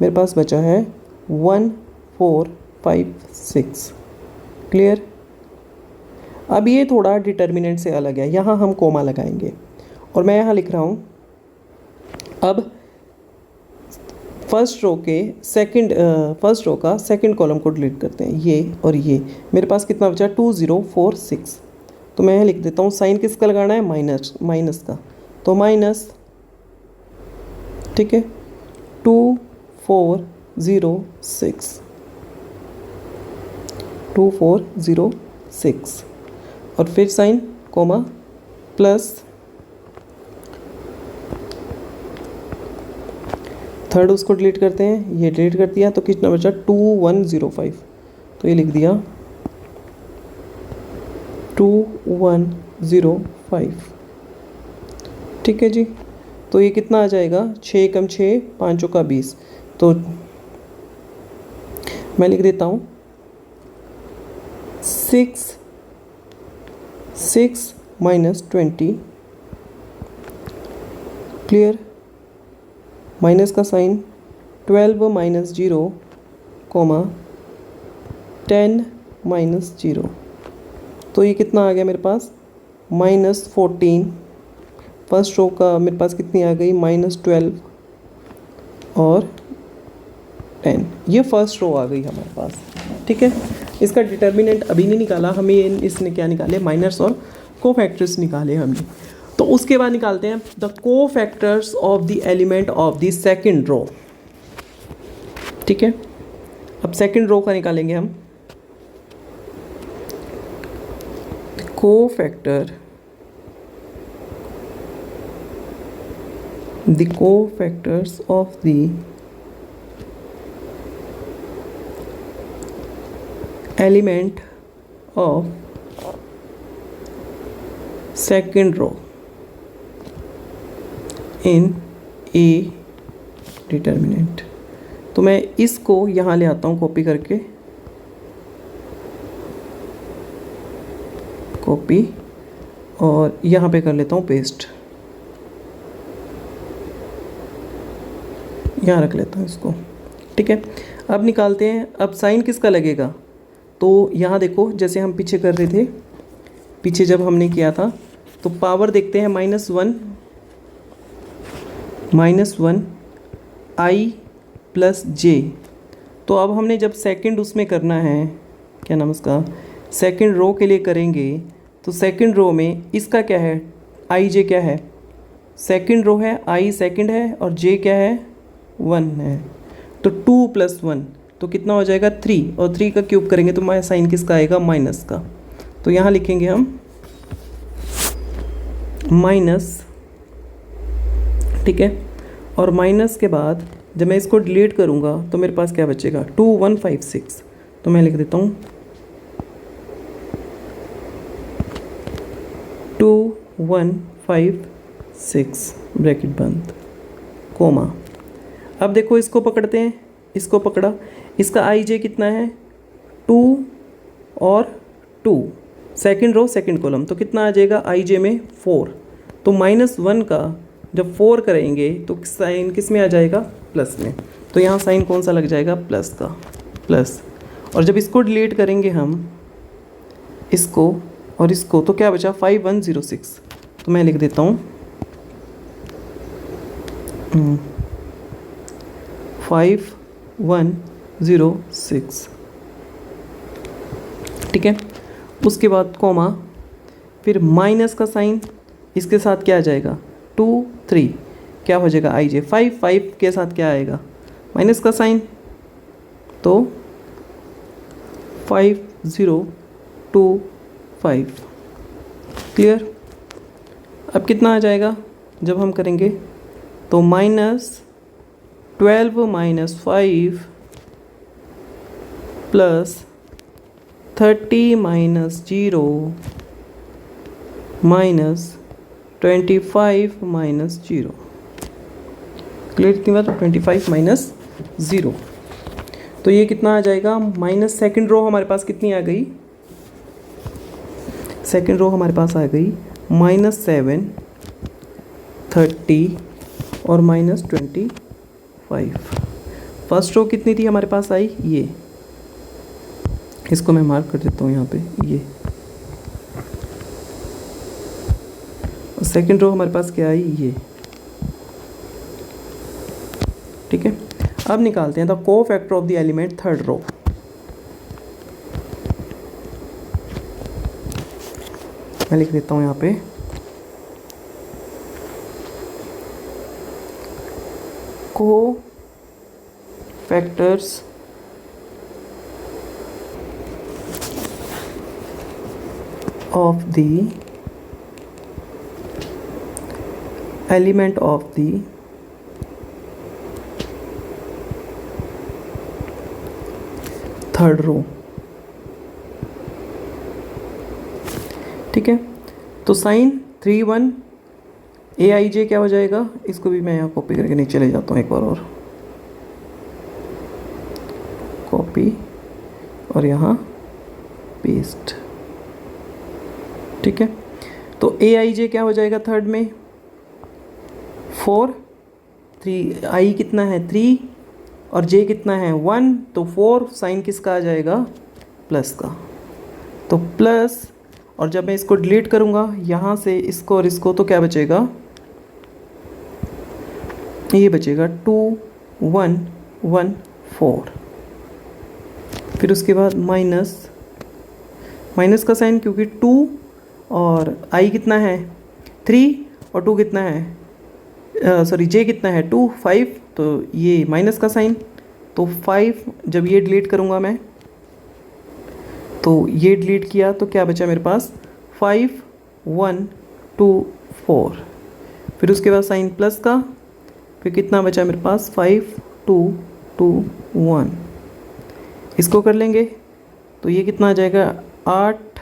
[SPEAKER 1] मेरे पास बचा है 1 4 5 6। क्लियर। अब ये थोड़ा डिटर्मिनेंट से अलग है, यहाँ हम कोमा लगाएंगे और मैं यहाँ लिख रहा हूँ। अब फर्स्ट रो का सेकंड कॉलम को डिलीट करते हैं, ये और ये। मेरे पास कितना बचा, 2 0 4 6। तो मैं यहाँ लिख देता हूँ, साइन किसका लगाना है, माइनस का। तो माइनस, ठीक है, 2 4 0 6, 2 4 0 6, और फिर साइन कोमा प्लस, थर्ड उसको डिलीट करते हैं, ये डिलीट कर दिया। तो कितना बचा, 2 1 0 5। तो ये लिख दिया 2 1 0 5। ठीक है जी। तो ये कितना आ जाएगा, 6 कम 6 5 का 20। तो मैं लिख देता हूँ 6 माइनस 20। क्लियर। माइनस का साइन, 12 माइनस 0 कोमा 10 माइनस 0। तो ये कितना आ गया मेरे पास, -14। फर्स्ट रो का मेरे पास कितनी आ गई, -12 और 10। ये फर्स्ट रो आ गई हमारे पास। ठीक है। इसका डिटर्मिनेंट अभी नहीं निकाला हमें, इसने क्या निकाले, माइनर्स और कोफैक्टर्स निकाले हमने। तो उसके बाद निकालते हैं the cofactors of the element of the second row. ठीक है। अब सेकंड रो का निकालेंगे हम। Cofactor, the cofactors of the element of second row in a determinant। तो मैं इसको यहाँ ले आता हूँ कॉपी करके, कॉपी, और यहाँ पे कर लेता हूँ पेस्ट, यहाँ रख लेता हूँ इसको। ठीक है। अब निकालते हैं। अब साइन किसका लगेगा, तो यहाँ देखो जैसे हम पीछे कर रहे थे, पीछे जब हमने किया था तो पावर देखते हैं, -1 आई प्लस जे। तो अब हमने जब सेकंड उसमें करना है, क्या नाम उसका, सेकंड रो के लिए करेंगे, तो सेकंड रो में इसका क्या है, आई जे क्या है, सेकंड रो है, आई सेकंड है और जे क्या है, 1 है। तो 2 + 1 तो कितना हो जाएगा, 3, और 3 का क्यूब करेंगे तो माइनस साइन किसका आएगा, माइनस का। तो यहाँ लिखेंगे हम माइनस। ठीक है। और माइनस के बाद जब मैं इसको डिलीट करूँगा तो मेरे पास क्या बचेगा, 2 1 5 6। तो मैं लिख देता हूँ 2 1 5 6 ब्रैकेट बंद, कोमा। अब देखो इसको पकड़ते हैं, इसको पकड़ा, इसका आई जे कितना है, 2 और 2, सेकंड रो सेकंड कॉलम, तो कितना आ जाएगा आई जे में 4। तो -1 का जब 4 करेंगे तो साइन किस में आ जाएगा, प्लस में, तो यहाँ साइन कौन सा लग जाएगा, प्लस का, प्लस। और जब इसको डिलीट करेंगे हम, इसको और इसको, तो क्या बचा 5106। तो मैं लिख देता हूँ 5106, ठीक है। उसके बाद कॉमा, फिर माइनस का साइन, इसके साथ क्या आ जाएगा 2 3, क्या हो जाएगा आई जे 5 5 के साथ क्या आएगा माइनस का साइन, तो 5025, क्लियर। अब कितना आ जाएगा जब हम करेंगे, तो -12 - 5 प्लस 30 - 0 माइनस 25 - 0, क्लियर कितनी बात, 25 - 0। तो ये कितना आ जाएगा, माइनस सेकेंड रो हमारे पास कितनी आ गई, सेकेंड रो हमारे पास आ गई -7 30 और -25। फर्स्ट रो कितनी थी हमारे पास आई, ये, इसको मैं मार्क कर देता हूँ यहाँ पे, ये। और सेकेंड रो हमारे पास क्या आई, ये, ठीक है। अब निकालते हैं the cofactor of the element third row. मैं लिख देता हूँ यहाँ पे cofactors of the element of the third row, ठीक है। तो साइन 31 AIJ क्या हो जाएगा, इसको भी मैं यहाँ कॉपी करके नीचे ले जाता हूँ एक बार और, कॉपी और यहाँ पेस्ट, ठीक है। तो AIJ क्या हो जाएगा थर्ड में, 4 3, आई कितना है 3 और J कितना है 1, तो 4 साइन किसका आ जाएगा, प्लस का, तो प्लस। और जब मैं इसको डिलीट करूँगा यहाँ से इसको और इसको, तो क्या बचेगा, ये बचेगा 2114। फिर उसके बाद माइनस, माइनस का साइन, क्योंकि 2 और आई कितना है 3 और 2 कितना है, सॉरी J कितना है 2 5, तो ये माइनस का साइन, तो 5। जब ये डिलीट करूँगा मैं, तो ये डिलीट किया तो क्या बचा मेरे पास 5124। फिर उसके बाद साइन प्लस का, फिर कितना बचा मेरे पास 5221। इसको कर लेंगे तो ये कितना आ जाएगा 8,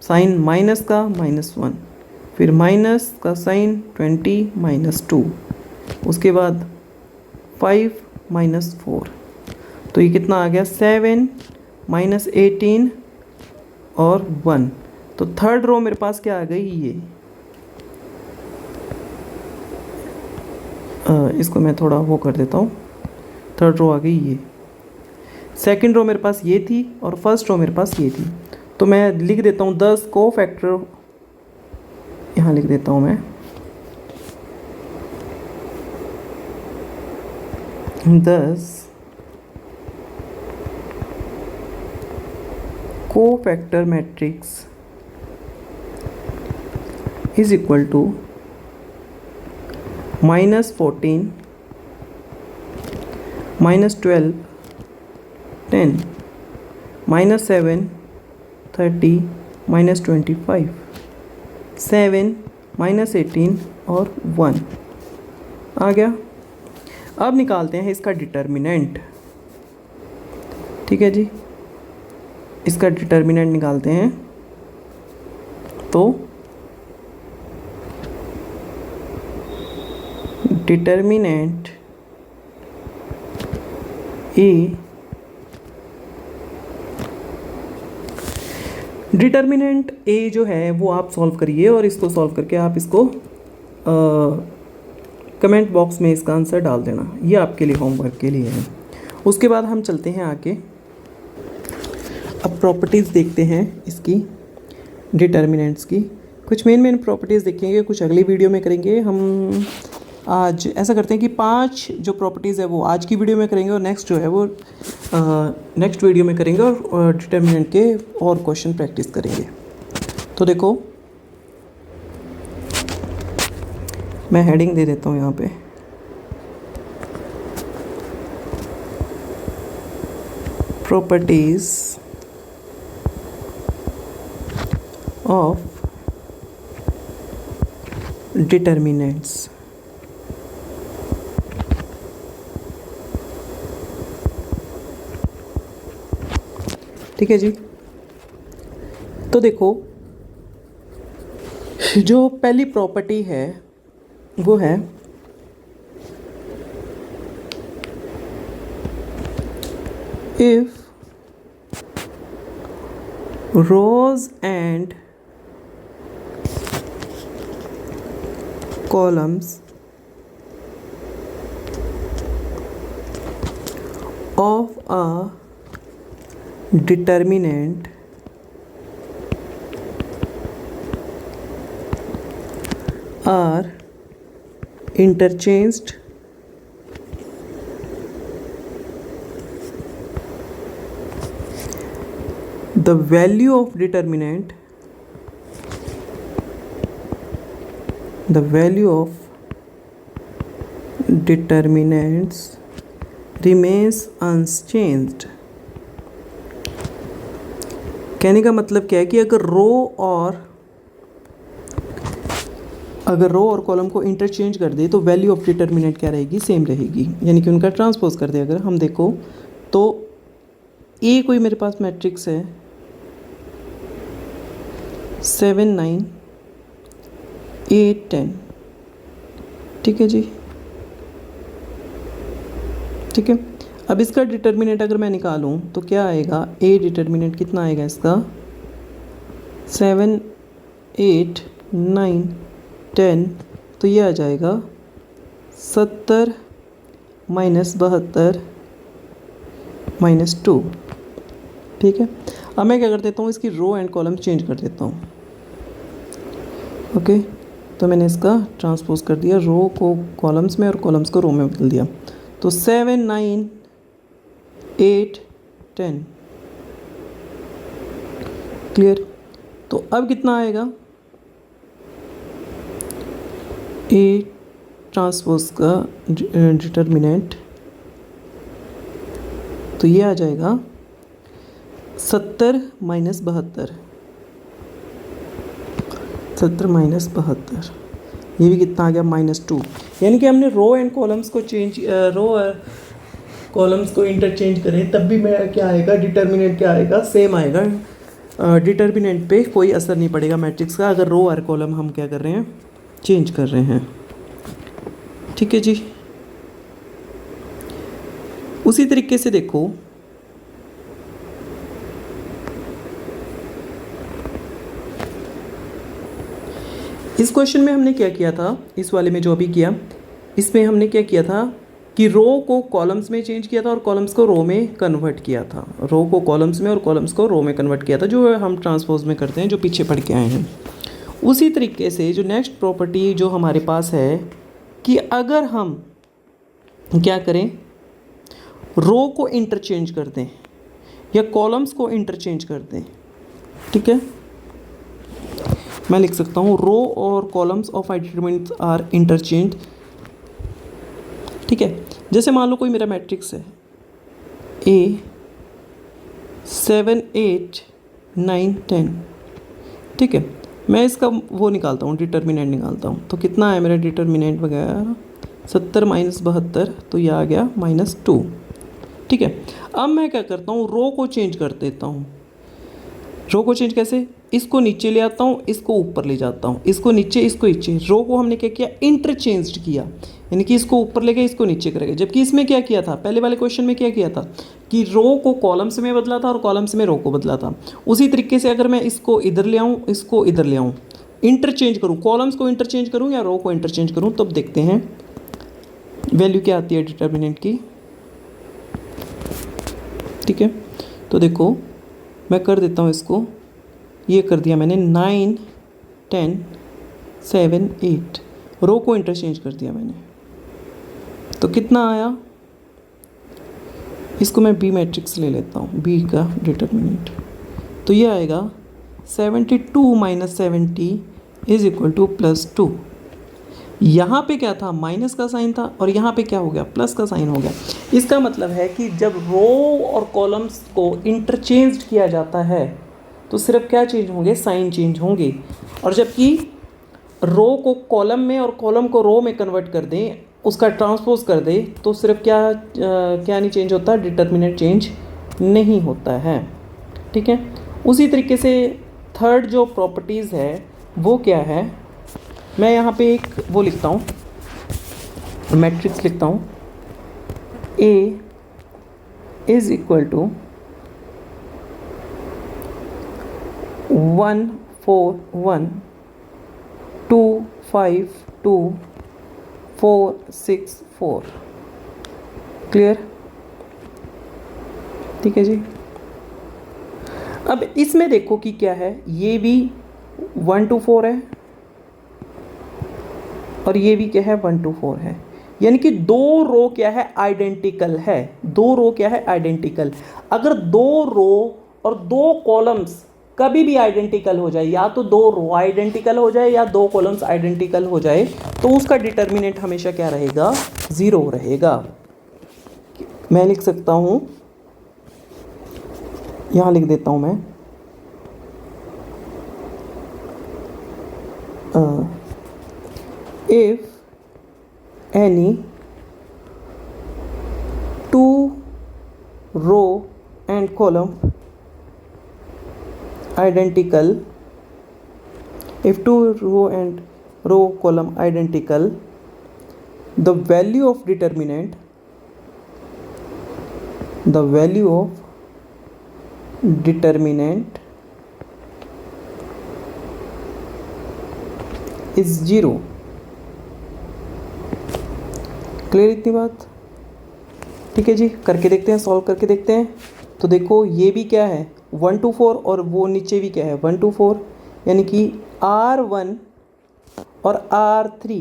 [SPEAKER 1] साइन माइनस का -1, फिर माइनस का साइन 20 - 2, उसके बाद 5 - 4, तो ये कितना आ गया 7 - 18 और 1। तो थर्ड रो मेरे पास क्या आ गई, ये, इसको मैं थोड़ा वो कर देता हूँ, थर्ड रो आ गई ये। सेकंड रो मेरे पास ये थी और फर्स्ट रो मेरे पास ये थी, तो मैं लिख देता हूँ 10 कोफैक्टर, यहाँ लिख देता हूँ मैं 10 cofactor matrix is equal to -14 -12 10 -7 30 -25 7 -18 और 1 आ गया। अब निकालते हैं इसका डिटर्मिनेंट, ठीक है जी, इसका डिटर्मिनेंट निकालते हैं। तो डिटर्मिनेंट ए, डिटर्मिनेंट ए जो है वो आप सॉल्व करिए और इसको सॉल्व करके आप इसको कमेंट बॉक्स में इसका आंसर डाल देना, ये आपके लिए होमवर्क के लिए है। उसके बाद हम चलते हैं आगे, अब प्रॉपर्टीज़ देखते हैं इसकी, डिटर्मिनेंट्स की। कुछ मेन प्रॉपर्टीज़ देखेंगे, कुछ अगली वीडियो में करेंगे। हम आज ऐसा करते हैं कि 5 जो प्रॉपर्टीज़ है वो आज की वीडियो में करेंगे, और नेक्स्ट जो है वो नेक्स्ट वीडियो में करेंगे, और डिटर्मिनेंट के और क्वेश्चन प्रैक्टिस करेंगे। तो देखो, मैं हेडिंग दे देता हूँ यहाँ पे, प्रॉपर्टीज़ ऑफ डिटर्मिनेंट्स। ठीक है जी। तो देखो, जो पहली प्रॉपर्टी है वो है if rows and columns of a determinant are interchanged, the value of determinant, the value of determinants remains unchanged। कहने का मतलब क्या है कि अगर रो और कॉलम को इंटरचेंज कर दे तो वैल्यू ऑफ डिटर्मिनेंट क्या रहेगी, सेम रहेगी। यानी कि उनका ट्रांसपोज कर दे। अगर हम देखो तो ए कोई मेरे पास मैट्रिक्स है 7 9 8 10, ठीक है जी, ठीक है। अब इसका डिटर्मिनेंट अगर मैं निकालूं तो क्या आएगा, ए डिटर्मिनेंट कितना आएगा इसका, 7 8 9 10, तो ये आ जाएगा 70 -72 -2, ठीक है। अब मैं क्या कर देता हूँ, इसकी रो एंड कॉलम चेंज कर देता हूँ। ओके, तो मैंने इसका ट्रांसपोज कर दिया, रो को कॉलम्स में और कॉलम्स को रो में बदल दिया। तो 7 9 8 10, क्लियर। तो अब कितना आएगा, ए ट्रांसपोज का डिटर्मिनेंट, तो ये आ जाएगा 70 -72, 70 -72, ये भी कितना आ गया, -2। यानी कि हमने रो एंड कॉलम्स को चेंज, रो और कॉलम्स को इंटरचेंज करें तब भी मैं क्या आएगा, डिटर्मिनेंट क्या आएगा, सेम आएगा। डिटर्मिनेंट पे कोई असर नहीं पड़ेगा मैट्रिक्स का, अगर रो और कॉलम हम क्या कर रहे हैं, चेंज कर रहे हैं। ठीक है जी। उसी तरीके से देखो, इस क्वेश्चन में हमने क्या किया था, इस वाले में जो अभी किया, इसमें हमने क्या किया था कि रो को कॉलम्स में चेंज किया था और कॉलम्स को रो में कन्वर्ट किया था। रो को कॉलम्स में और कॉलम्स को रो में कन्वर्ट किया था, जो हम ट्रांसपोज में करते हैं, जो पीछे पढ़ के आए हैं। उसी तरीके से जो नेक्स्ट प्रॉपर्टी जो हमारे पास है कि अगर हम क्या करें, रो को इंटरचेंज कर दें या कॉलम्स को इंटरचेंज कर दें, ठीक है, मैं लिख सकता हूँ रो और columns of determinants are interchange. ठीक है, जैसे मान लो कोई मेरा मैट्रिक्स है ए 7 8 9 10, ठीक है, मैं इसका वो निकालता हूँ, डिटर्मिनेंट निकालता हूँ। तो कितना है मेरा डिटर्मिनेंट वगैरह, 70 -72, तो ये आ गया -2। ठीक है, अब मैं क्या करता हूँ, रो को चेंज कर देता हूँ। रो को चेंज कैसे, इसको नीचे ले आता हूँ, इसको ऊपर ले जाता हूँ, इसको नीचे, इसको नीचे। रो को हमने क्या किया, इंटरचेंज किया, यानी कि इसको ऊपर ले गए, इसको नीचे करेंगे। जबकि इसमें क्या किया था, पहले वाले क्वेश्चन में क्या किया था कि रो को कॉलम्स में बदला था और कॉलम्स में रो को बदला था। उसी तरीके से अगर मैं इसको इधर ले आऊँ, इसको इधर ले आऊँ, इंटरचेंज करूँ, कॉलम्स को इंटरचेंज करूँ या रो को इंटरचेंज करूँ, तब देखते हैं वैल्यू क्या आती है डिटर्मिनेंट की, ठीक है। तो देखो मैं कर देता हूँ इसको, ये कर दिया मैंने 9 10 7 8, रो को इंटरचेंज कर दिया मैंने, तो कितना आया, इसको मैं बी मैट्रिक्स ले लेता हूँ, बी का डिटर्मिनेंट, तो ये आएगा 72 माइनस 70 इज इक्वल टू +2। यहाँ पे क्या था, माइनस का साइन था, और यहाँ पे क्या हो गया, प्लस का साइन हो गया। इसका मतलब है कि जब रो और कॉलम्स को इंटरचेंज किया जाता है तो सिर्फ क्या चेंज होंगे, साइन चेंज होंगे। और जबकि रो को कॉलम में और कॉलम को रो में कन्वर्ट कर दें, उसका ट्रांसपोज कर दे, तो सिर्फ क्या नहीं चेंज होता, डिटर्मिनेंट चेंज नहीं होता है, ठीक है। उसी तरीके से थर्ड जो प्रॉपर्टीज़ है वो क्या है, मैं यहाँ पे एक वो लिखता हूँ, मैट्रिक्स लिखता हूँ, A is equal to 1 4 1 2 5 2 4 6 4, clear, ठीक है जी। अब इसमें देखो कि क्या है, ये भी 1 2 4 है और ये भी क्या है 1 2 4 है, यानी कि दो रो क्या है, आइडेंटिकल है, दो रो क्या है, आइडेंटिकल। अगर दो रो और दो कॉलम्स कभी भी आइडेंटिकल हो जाए, या तो दो रो आइडेंटिकल हो जाए या दो कॉलम्स आइडेंटिकल हो जाए, तो उसका डिटर्मिनेंट हमेशा क्या रहेगा, 0 रहेगा। मैं लिख सकता हूं, यहां लिख देता हूं मैं, if any two row and column identical, if two row and row column identical, the value of determinant, the value of determinant is 0, clear इतनी बात, ठीक है जी। करके देखते हैं, सॉल्व करके देखते हैं। तो देखो ये भी क्या है 1 2 4 और वो नीचे भी क्या है 1 2 4, यानी कि R1 और R3,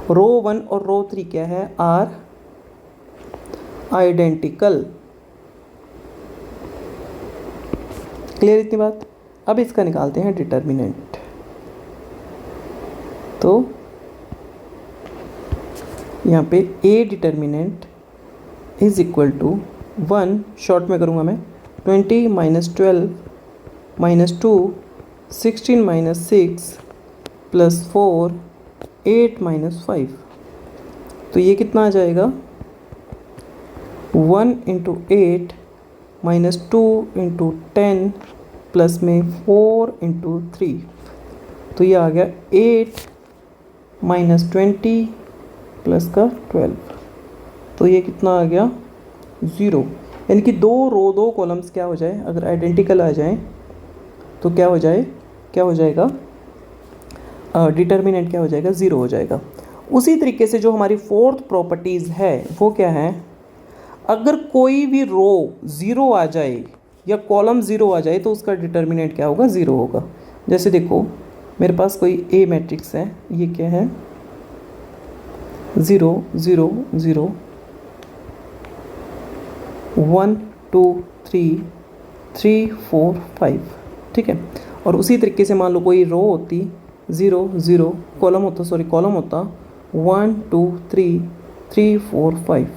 [SPEAKER 1] रो 1 और रो 3 क्या है, R आइडेंटिकल, क्लियर इतनी बात। अब इसका निकालते हैं डिटर्मिनेंट। तो यहाँ पे A determinant is equal to 1, short में करूँगा मैं, 20 minus 12 minus 2 16 minus 6 plus 4 8 minus 5, तो ये कितना आ जाएगा 1 इंटू 8 माइनस 2 इंटू 10 प्लस में 4 इंटू 3, तो ये आ गया 8 माइनस 20 प्लस का 12, तो ये कितना आ गया 0। यानी कि दो रो दो कॉलम्स क्या हो जाए, अगर आइडेंटिकल आ जाए तो क्या हो जाए, क्या हो जाएगा, डिटर्मिनेंट क्या हो जाएगा, 0 हो जाएगा। उसी तरीके से जो हमारी फोर्थ प्रॉपर्टीज़ है वो क्या है, अगर कोई भी रो 0 आ जाए या कॉलम 0 आ जाए तो उसका डिटर्मिनेंट क्या होगा, 0 होगा। जैसे देखो मेरे पास कोई A मैट्रिक्स है, ये क्या है 0 0 0 1 2 3 3 4 5, ठीक है। और उसी तरीके से मान लो कोई रो होती 0 0, कॉलम होता 1 2 3 3 4 5,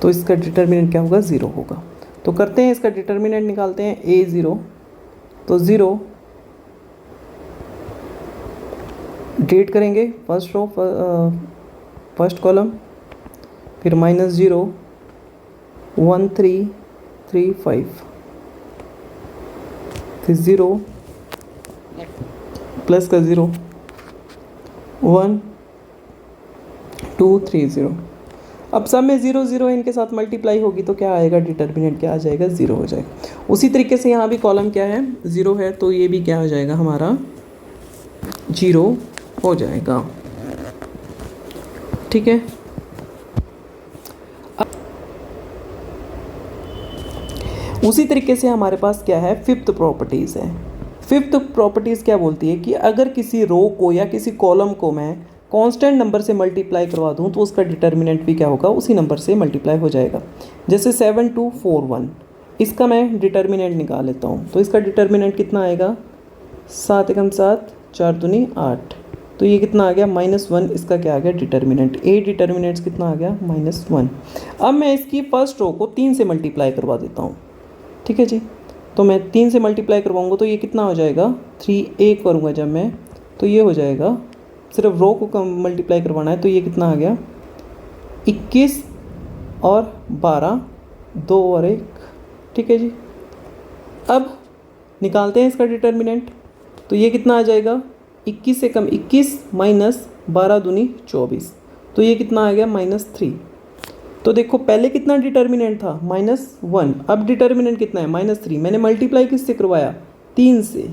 [SPEAKER 1] तो इसका डिटर्मिनेंट क्या होगा, 0 होगा। तो करते हैं इसका डिटर्मिनेंट निकालते हैं, A0, तो 0 डेट करेंगे, फर्स्ट रो फर्स्ट कॉलम, फिर -0 1 3 3 5, फिर 0 प्लस का 0 1 2 3 0। अब सब में 0 0 इनके साथ मल्टीप्लाई होगी तो क्या आएगा, डिटर्मिनेंट क्या आ जाएगा, 0 हो जाएगा। उसी तरीके से यहाँ भी कॉलम क्या है 0 है, तो ये भी क्या हो जाएगा हमारा 0 हो जाएगा। ठीक है। उसी तरीके से हमारे पास क्या है, फिफ्थ प्रॉपर्टीज़ है। फिफ्थ प्रॉपर्टीज़ क्या बोलती है कि अगर किसी रो को या किसी कॉलम को मैं कांस्टेंट नंबर से मल्टीप्लाई करवा दूं तो उसका डिटर्मिनेंट भी क्या होगा, उसी नंबर से मल्टीप्लाई हो जाएगा। जैसे 7241, इसका मैं डिटर्मिनेंट निकाल लेता हूं, तो इसका डिटर्मिनेंट कितना आएगा, 7 एकम 7, 4 दूनी 8, तो ये कितना आ गया, -1। इसका क्या आ गया डिटर्मिनेंट, ए डिटर्मिनेंट्स कितना आ गया, -1। अब मैं इसकी फर्स्ट रो को 3 से मल्टीप्लाई करवा देता हूँ, ठीक है जी। तो मैं 3 से मल्टीप्लाई करवाऊँगा तो ये कितना हो जाएगा, 3 1 करूँगा जब मैं, तो ये हो जाएगा, सिर्फ रो को कम मल्टीप्लाई करवाना है, तो ये कितना आ गया, 21 और 12, 2 और 1, ठीक है जी। अब निकालते हैं इसका डिटर्मिनेंट, तो ये कितना आ जाएगा, 21 से कम 21 माइनस 12 दूनी 24, तो ये कितना आ गया, -3। तो देखो पहले कितना डिटर्मिनेंट था, -1, अब डिटर्मिनेंट कितना है, -3। मैंने मल्टीप्लाई किससे करवाया, 3 से,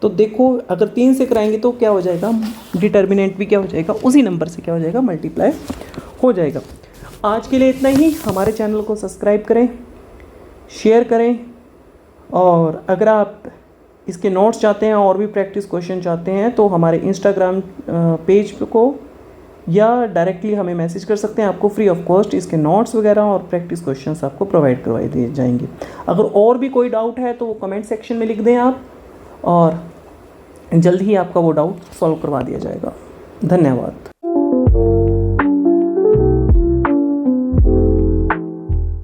[SPEAKER 1] तो देखो अगर 3 से कराएंगे तो क्या हो जाएगा, डिटर्मिनेंट भी क्या हो जाएगा, उसी नंबर से क्या हो जाएगा, मल्टीप्लाई हो जाएगा। आज के लिए इतना ही। हमारे चैनल को सब्सक्राइब करें, शेयर करें, और अगर आप इसके नोट्स चाहते हैं और भी प्रैक्टिस क्वेश्चन चाहते हैं तो हमारे इंस्टाग्राम पेज को या डायरेक्टली हमें मैसेज कर सकते हैं। आपको फ्री ऑफ कॉस्ट इसके नोट्स वगैरह और प्रैक्टिस क्वेश्चंस आपको प्रोवाइड करवाए दिए जाएंगे। अगर और भी कोई डाउट है तो वो कमेंट सेक्शन में लिख दें आप, और जल्द ही आपका वो डाउट सॉल्व करवा दिया जाएगा। धन्यवाद।